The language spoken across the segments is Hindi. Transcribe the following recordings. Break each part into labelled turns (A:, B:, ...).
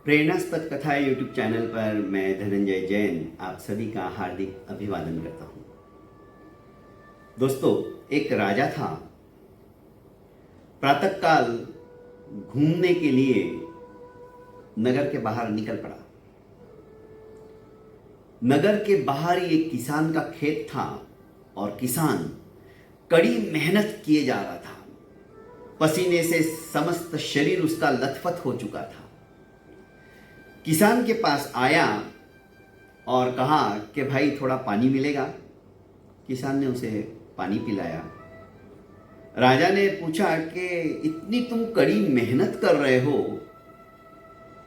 A: प्रेरणास्पद कथा यूट्यूब चैनल पर मैं धनंजय जैन आप सभी का हार्दिक अभिवादन करता हूं। दोस्तों, एक राजा था। प्रातःकाल घूमने के लिए नगर के बाहर निकल पड़ा। नगर के बाहर एक किसान का खेत था और किसान कड़ी मेहनत किए जा रहा था। पसीने से समस्त शरीर उसका लथपथ हो चुका था। किसान के पास आया और कहा कि भाई थोड़ा पानी मिलेगा। किसान ने उसे पानी पिलाया। राजा ने पूछा कि इतनी तुम कड़ी मेहनत कर रहे हो,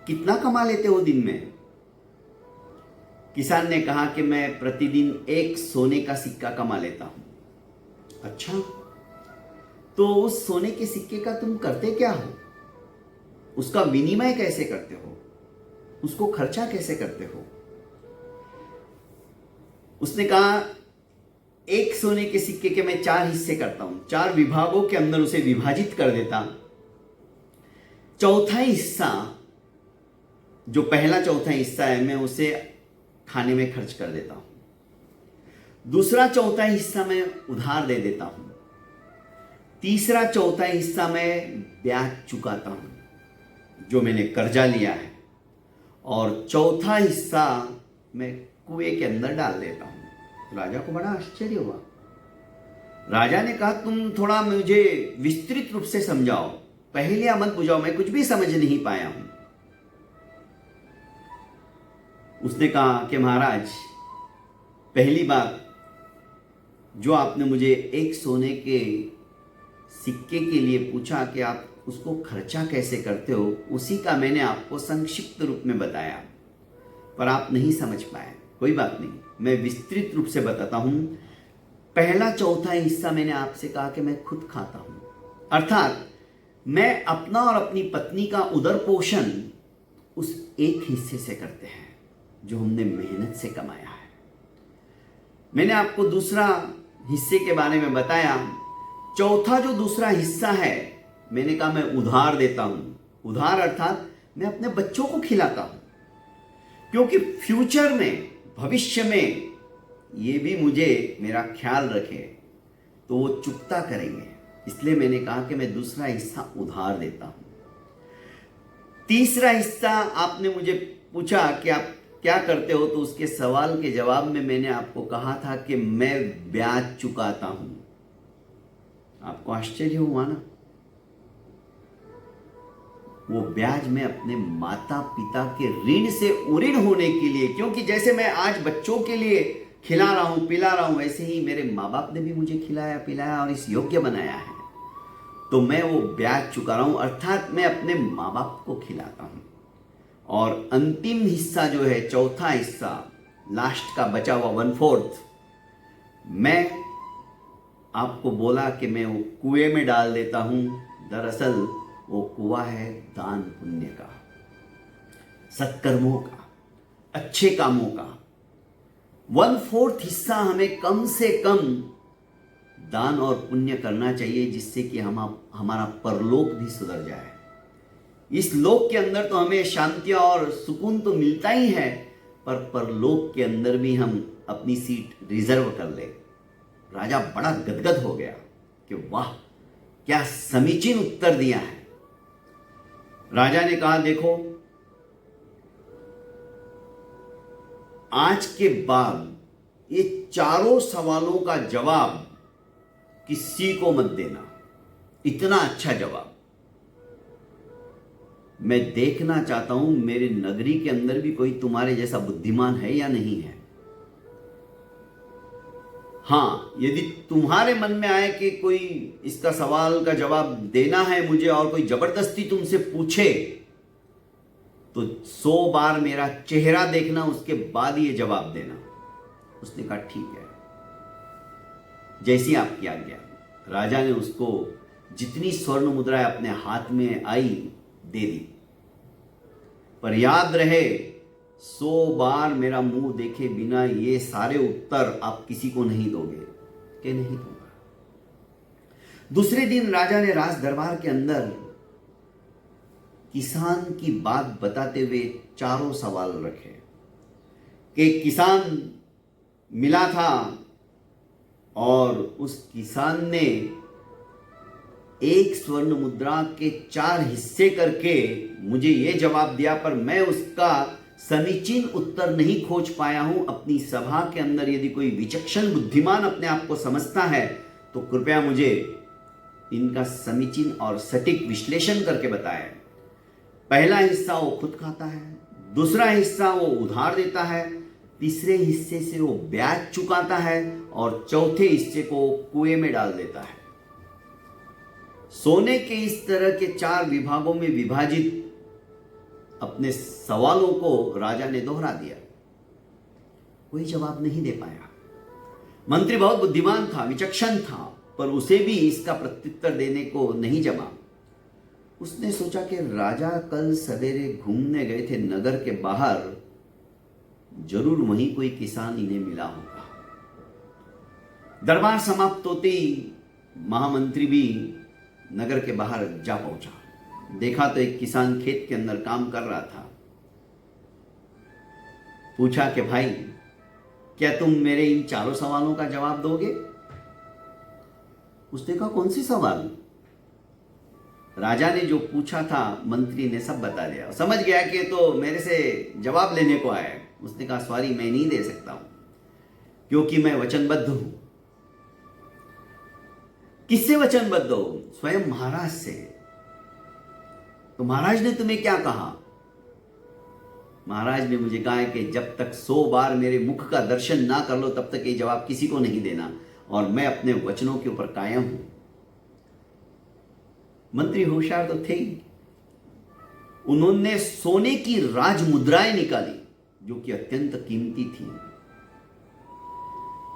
A: कितना कमा लेते हो दिन में? किसान ने कहा कि मैं प्रतिदिन एक सोने का सिक्का कमा लेता हूं। अच्छा, तो उस सोने के सिक्के का तुम करते क्या हो? उसका विनिमय कैसे करते हो? उसको खर्चा कैसे करते हो? उसने कहा, एक सोने के सिक्के के मैं 4 हिस्से करता हूं, 4 विभागों के अंदर उसे विभाजित कर देता। चौथा हिस्सा, जो पहला चौथा हिस्सा है, मैं उसे खाने में खर्च कर देता हूं। दूसरा चौथा हिस्सा मैं उधार दे देता हूं। तीसरा चौथा हिस्सा मैं ब्याज चुकाता हूं, जो मैंने कर्जा लिया है। और चौथा हिस्सा मैं कुएं के अंदर डाल देता हूं। राजा को बड़ा आश्चर्य हुआ। राजा ने कहा, तुम थोड़ा मुझे विस्तृत रूप से समझाओ, पहेलियां मत बुझाओ, मैं कुछ भी समझ नहीं पाया हूं। उसने कहा कि महाराज, पहली बात, जो आपने मुझे एक सोने के सिक्के के लिए पूछा कि आप उसको खर्चा कैसे करते हो, उसी का मैंने आपको संक्षिप्त रूप में बताया, पर आप नहीं समझ पाए। कोई बात नहीं, मैं विस्तृत रूप से बताता हूं। पहला चौथा हिस्सा मैंने आपसे कहा कि मैं खुद खाता हूं, अर्थात मैं अपना और अपनी पत्नी का उदर पोषण उस एक हिस्से से करते हैं जो हमने मेहनत से कमाया है। मैंने आपको दूसरा हिस्से के बारे में बताया। चौथा जो दूसरा हिस्सा है, मैंने कहा मैं उधार देता हूं। उधार अर्थात मैं अपने बच्चों को खिलाता हूं, क्योंकि फ्यूचर में, भविष्य में ये भी मुझे मेरा ख्याल रखे तो वो चुकता करेंगे, इसलिए मैंने कहा कि मैं दूसरा हिस्सा उधार देता हूं। तीसरा हिस्सा आपने मुझे पूछा कि आप क्या करते हो, तो उसके सवाल के जवाब में मैंने आपको कहा था कि मैं ब्याज चुकाता हूं। आपको आश्चर्य हुआ ना? वो ब्याज में अपने माता पिता के ऋण से उऋण होने के लिए, क्योंकि जैसे मैं आज बच्चों के लिए खिला रहा हूं, पिला रहा हूं, ऐसे ही मेरे माँ बाप ने भी मुझे खिलाया पिलाया और इस योग्य बनाया है, तो मैं वो ब्याज चुका रहा हूं, अर्थात मैं अपने माँ बाप को खिलाता हूं। और अंतिम हिस्सा जो है, चौथा हिस्सा, लास्ट का बचा हुआ 1/4, मैं आपको बोला कि मैं वो कुएं में डाल देता हूं। दरअसल वो कुआं है दान पुण्य का, सत्कर्मों का, अच्छे कामों का। 1/4 हिस्सा हमें कम से कम दान और पुण्य करना चाहिए, जिससे कि हमारा परलोक भी सुधर जाए। इस लोक के अंदर तो हमें शांति और सुकून तो मिलता ही है, पर परलोक के अंदर भी हम अपनी सीट रिजर्व कर ले। राजा बड़ा गदगद हो गया कि वाह, क्या समीचीन उत्तर दिया है। राजा ने कहा, देखो, आज के बाद ये चारों सवालों का जवाब किसी को मत देना। इतना अच्छा जवाब मैं देखना चाहता हूं, मेरे नगरी के अंदर भी कोई तुम्हारे जैसा बुद्धिमान है या नहीं है। हाँ, यदि तुम्हारे मन में आए कि कोई इसका सवाल का जवाब देना है मुझे और कोई जबरदस्ती तुमसे पूछे, तो 100 बार मेरा चेहरा देखना, उसके बाद ये जवाब देना। उसने कहा ठीक है, जैसी आपकी आज्ञा। राजा ने उसको जितनी स्वर्ण मुद्राएं अपने हाथ में आई दे दी, पर याद रहे, 100 बार मेरा मुंह देखे बिना ये सारे उत्तर आप किसी को नहीं दोगे। कि नहीं दूंगा। दूसरे दिन राजा ने राज दरबार के अंदर किसान की बात बताते हुए चारों सवाल रखे कि किसान मिला था और उस किसान ने एक स्वर्ण मुद्रा के 4 हिस्से करके मुझे यह जवाब दिया, पर मैं उसका समीचीन उत्तर नहीं खोज पाया हूं। अपनी सभा के अंदर यदि कोई विचक्षण बुद्धिमान अपने आप को समझता है तो कृपया मुझे इनका समीचीन और सटीक विश्लेषण करके बताएं। पहला हिस्सा वो खुद खाता है, दूसरा हिस्सा वो उधार देता है, तीसरे हिस्से से वो ब्याज चुकाता है और चौथे हिस्से को कुएं में डाल देता है। सोने के इस तरह के 4 विभागों में विभाजित अपने सवालों को राजा ने दोहरा दिया। कोई जवाब नहीं दे पाया। मंत्री बहुत बुद्धिमान था, विचक्षण था, पर उसे भी इसका प्रत्युत्तर देने को नहीं जमा। उसने सोचा कि राजा कल सवेरे घूमने गए थे नगर के बाहर, जरूर वहीं कोई किसान इन्हें मिला होगा। दरबार समाप्त होते ही महामंत्री भी नगर के बाहर जा पहुंचा। देखा तो एक किसान खेत के अंदर काम कर रहा था। पूछा कि भाई, क्या तुम मेरे इन चारों सवालों का जवाब दोगे? उसने कहा, कौन सी सवाल? राजा ने जो पूछा था मंत्री ने सब बता दिया। समझ गया कि तो मेरे से जवाब लेने को आया है। उसने कहा, सॉरी, मैं नहीं दे सकता हूं क्योंकि मैं वचनबद्ध हूं। किससे वचनबद्ध हो? स्वयं महाराज से। तो महाराज ने तुम्हें क्या कहा? महाराज ने मुझे कहा है कि जब तक 100 बार मेरे मुख का दर्शन ना कर लो तब तक ये जवाब किसी को नहीं देना, और मैं अपने वचनों के ऊपर कायम हूं। मंत्री होशियार तो थे ही। उन्होंने सोने की राज मुद्राएं निकाली जो कि अत्यंत कीमती थी,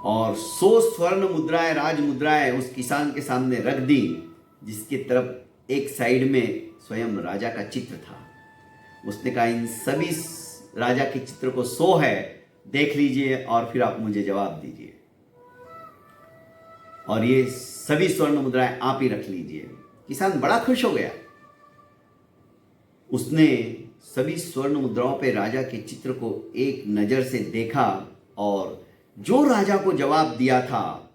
A: और 100 स्वर्ण मुद्राएं, राज मुद्राएं उस किसान के सामने रख दी, जिसके तरफ एक साइड में स्वयं राजा का चित्र था। उसने कहा, इन सभी राजा के चित्र को 100 है, देख लीजिए और फिर आप मुझे जवाब दीजिए, और ये सभी स्वर्ण मुद्राएं आप ही रख लीजिए। किसान बड़ा खुश हो गया। उसने सभी स्वर्ण मुद्राओं पे राजा के चित्र को एक नजर से देखा, और जो राजा को जवाब दिया था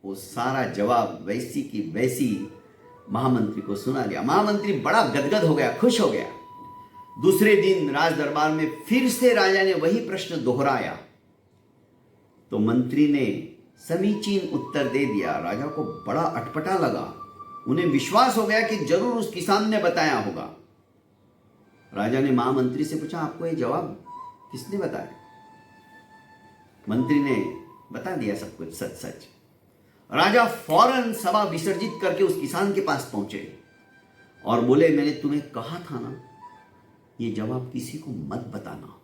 A: वो सारा जवाब वैसी की वैसी महामंत्री को सुना दिया। महामंत्री बड़ा गदगद हो गया, खुश हो गया। दूसरे दिन राज दरबार में फिर से राजा ने वही प्रश्न दोहराया, तो मंत्री ने समीचीन उत्तर दे दिया। राजा को बड़ा अटपटा लगा। उन्हें विश्वास हो गया कि जरूर उस किसान ने बताया होगा। राजा ने महामंत्री से पूछा, आपको यह जवाब किसने बताया? मंत्री ने बता दिया सब कुछ सच सच। राजा फौरन सभा विसर्जित करके उस किसान के पास पहुंचे और बोले, मैंने तुम्हें कहा था ना, ये जवाब किसी को मत बताना,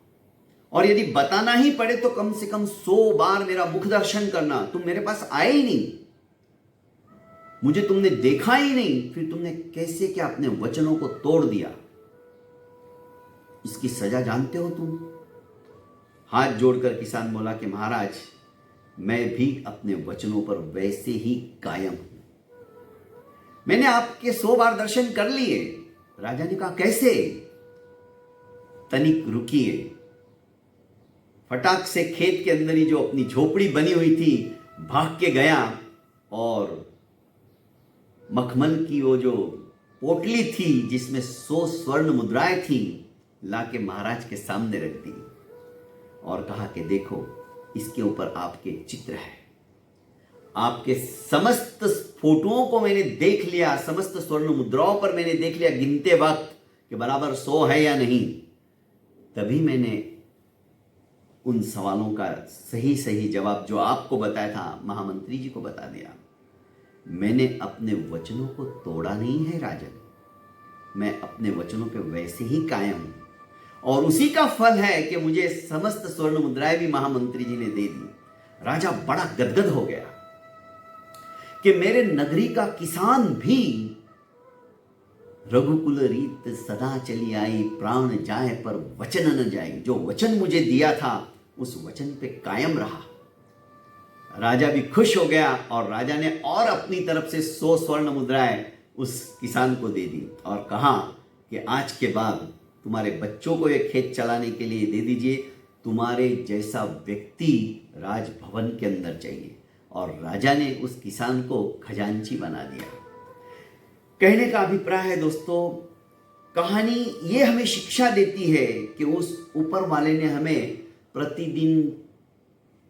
A: और यदि बताना ही पड़े तो कम से कम 100 बार मेरा मुख दर्शन करना। तुम मेरे पास आए ही नहीं, मुझे तुमने देखा ही नहीं, फिर तुमने कैसे क्या अपने वचनों को तोड़ दिया? इसकी सजा जानते हो तुम? हाथ जोड़कर किसान बोला कि महाराज, मैं भी अपने वचनों पर वैसे ही कायम हूं। मैंने आपके 100 बार दर्शन कर लिए। राजा ने कहा, कैसे? तनिक रुकिए। फटाक से खेत के अंदर ही जो अपनी झोपड़ी बनी हुई थी भाग के गया, और मखमल की वो जो पोटली थी जिसमें 100 स्वर्ण मुद्राएं थी, लाके महाराज के सामने रख दी और कहा कि देखो, इसके ऊपर आपके चित्र है। आपके समस्त फोटोओं को मैंने देख लिया, समस्त स्वर्ण मुद्राओं पर मैंने देख लिया गिनते वक्त कि बराबर 100 है या नहीं। तभी मैंने उन सवालों का सही सही जवाब जो आपको बताया था महामंत्री जी को बता दिया। मैंने अपने वचनों को तोड़ा नहीं है राजन, मैं अपने वचनों पे वैसे ही कायम हूं, और उसी का फल है कि मुझे समस्त स्वर्ण मुद्राएं भी महामंत्री जी ने दे दी। राजा बड़ा गदगद हो गया कि मेरे नगरी का किसान भी रघुकुल रीत सदा चली आई, प्राण जाए पर वचन न जाए। जो वचन मुझे दिया था उस वचन पे कायम रहा। राजा भी खुश हो गया, और राजा ने और अपनी तरफ से 100 स्वर्ण मुद्राएं उस किसान को दे दी और कहा कि आज के बाद तुम्हारे बच्चों को ये खेत चलाने के लिए दे दीजिए, तुम्हारे जैसा व्यक्ति राजभवन के अंदर चाहिए। और राजा ने उस किसान को खजांची बना दिया। कहने का अभिप्राय है दोस्तों, कहानी ये हमें शिक्षा देती है कि उस ऊपर वाले ने हमें प्रतिदिन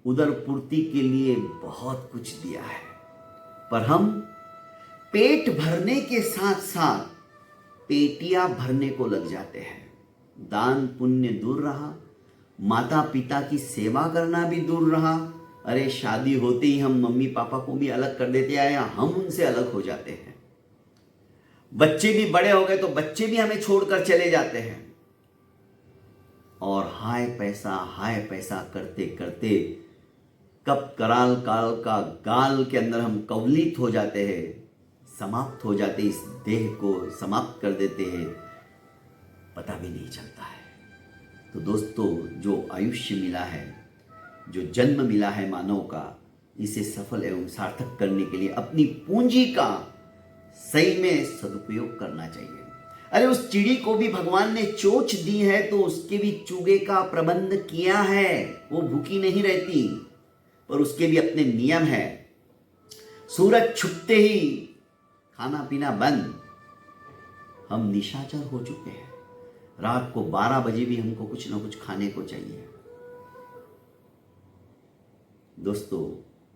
A: उदरपूर्ति के लिए बहुत कुछ दिया है, पर हम पेट भरने के साथ साथ पेटियां भरने को लग जाते हैं। दान पुण्य दूर रहा, माता पिता की सेवा करना भी दूर रहा। अरे शादी होते ही हम मम्मी पापा को भी अलग कर देते हैं या हम उनसे अलग हो जाते हैं। बच्चे भी बड़े हो गए तो बच्चे भी हमें छोड़कर चले जाते हैं। और हाय पैसा करते करते कब कराल काल का गाल के अंदर हम कवलित हो जाते हैं, समाप्त हो जाते, इस देह को समाप्त कर देते हैं, पता भी नहीं चलता है। तो दोस्तों, जो आयुष्य मिला है, जो जन्म मिला है मानव का, इसे सफल एवं सार्थक करने के लिए अपनी पूंजी का सही में सदुपयोग करना चाहिए। अरे उस चिड़ी को भी भगवान ने चोंच दी है तो उसके भी चूगे का प्रबंध किया है। वो भूखी नहीं रहती, पर उसके भी अपने नियम है। सूरज छुपते ही खाना पीना बंद। हम निशाचर हो चुके हैं। रात को 12 बजे भी हमको कुछ ना कुछ खाने को चाहिए। दोस्तों,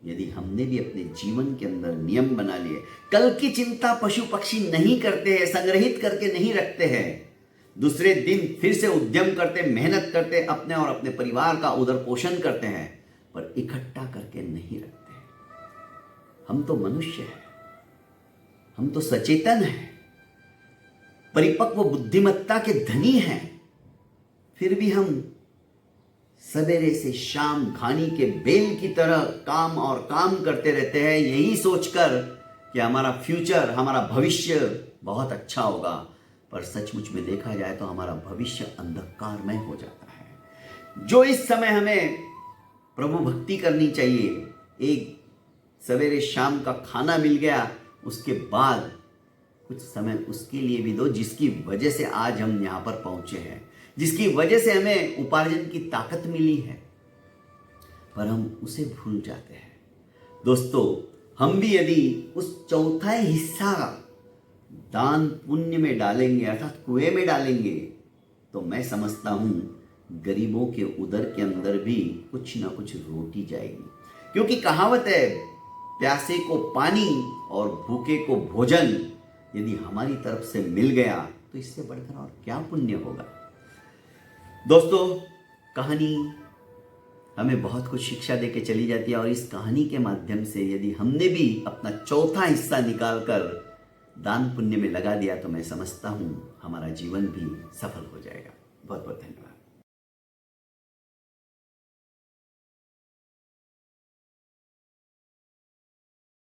A: यदि हमने भी अपने जीवन के अंदर नियम बना लिए, कल की चिंता पशु पक्षी नहीं करते हैं, संग्रहित करके नहीं रखते हैं, दूसरे दिन फिर से उद्यम करते, मेहनत करते, अपने और अपने परिवार का उदर पोषण करते हैं, पर इकट्ठा करके नहीं रखते। हम तो मनुष्य हैं, हम तो सचेतन हैं, परिपक्व बुद्धिमत्ता के धनी हैं, फिर भी हम सवेरे से शाम घानी के बेल की तरह काम और काम करते रहते हैं, यही सोचकर कि हमारा फ्यूचर, हमारा भविष्य बहुत अच्छा होगा। पर सचमुच में देखा जाए तो हमारा भविष्य अंधकारमय हो जाता है। जो इस समय हमें प्रभु भक्ति करनी चाहिए, एक सवेरे शाम का खाना मिल गया, उसके बाद कुछ समय उसके लिए भी दो, जिसकी वजह से आज हम यहाँ पर पहुंचे हैं, जिसकी वजह से हमें उपार्जन की ताकत मिली है, पर हम उसे भूल जाते हैं। दोस्तों, हम भी यदि उस चौथा हिस्सा दान पुण्य में डालेंगे, अर्थात कुएं में डालेंगे, तो मैं समझता हूं गरीबों के उदर के अंदर भी कुछ ना कुछ रोटी जाएगी। क्योंकि कहावत है, प्यासे को पानी और भूखे को भोजन यदि हमारी तरफ से मिल गया तो इससे बढ़कर और क्या पुण्य होगा। दोस्तों, कहानी हमें बहुत कुछ शिक्षा देके चली जाती है, और इस कहानी के माध्यम से यदि हमने भी अपना चौथा हिस्सा निकालकर दान पुण्य में लगा दिया तो मैं समझता हूं हमारा जीवन भी सफल हो जाएगा। बहुत बहुत धन्यवाद।